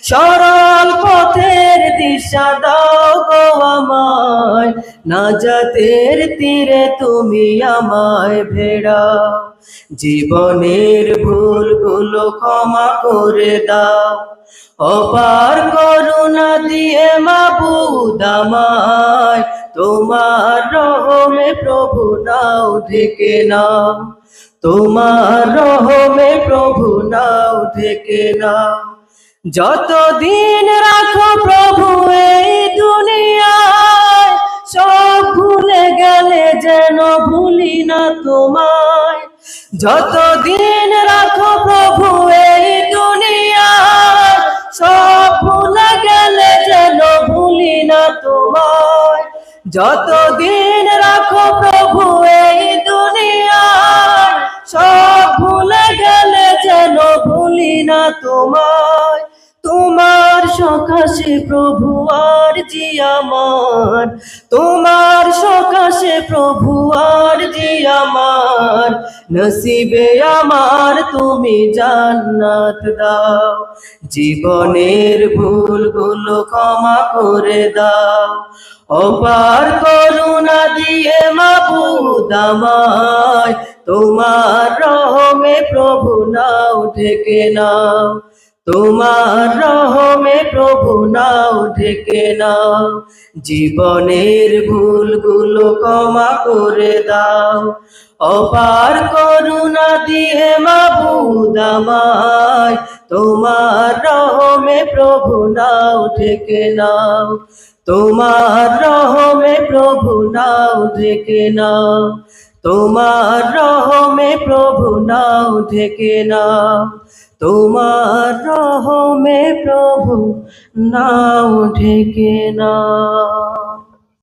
সরল পথের দিশা দাও গো আমায়, নাজাতের তীরে তুমি আমায় ভেড়াও। জীবনের ভুলগুলো ক্ষমা করে দাও, অপার করুণা দিয়ে মাবুদ আমায়, তোমার রহমে প্রভু নাও ঢেকে নাও, তোমার রহমে প্রভু নাও ঢেকে নাও। যতদিন রাখো প্রভু এই দুনিয়ায়, সব ভুলে গেলে যেন ভুলি না তোমায়। যতদিন রাখো প্রভু এই দুনিয়ায়, সব ভুলে গেলে যেন ভুলি না তোমায়। যতদিন রাখো প্রভু এই দুনিয়ায়, সব ভুলে গেলে যেন ভুলি না তোমায়। তোমার সকাশে প্রভু আর জি আমার, তোমার সকাশে প্রভু আর জি আমার, নসিবে আমার তুমি জান্নাত দাও। জীবনের ভুলগুলো ক্ষমা করে দাও, অপার করুণা দিয়ে মাবুদ আমায়, তোমার রহমে প্রভু নাও ঢেকে নাও, তোমার রহমে প্রভু নাও ঢেকে নাও। জীবনের ভুলগুলো ক্ষমা করে দাও, অপার করুণা দিয়ে মাবুদ আমায়, তোমার রহমে প্রভু নাও ঢেকে নাও, তোমার রহমে প্রভু নাও ঢেকে নাও, তোমার রহমে প্রভু নাও ঢেকে নাও, তোমার রহমে প্রভু নাও ঢেকে নাও।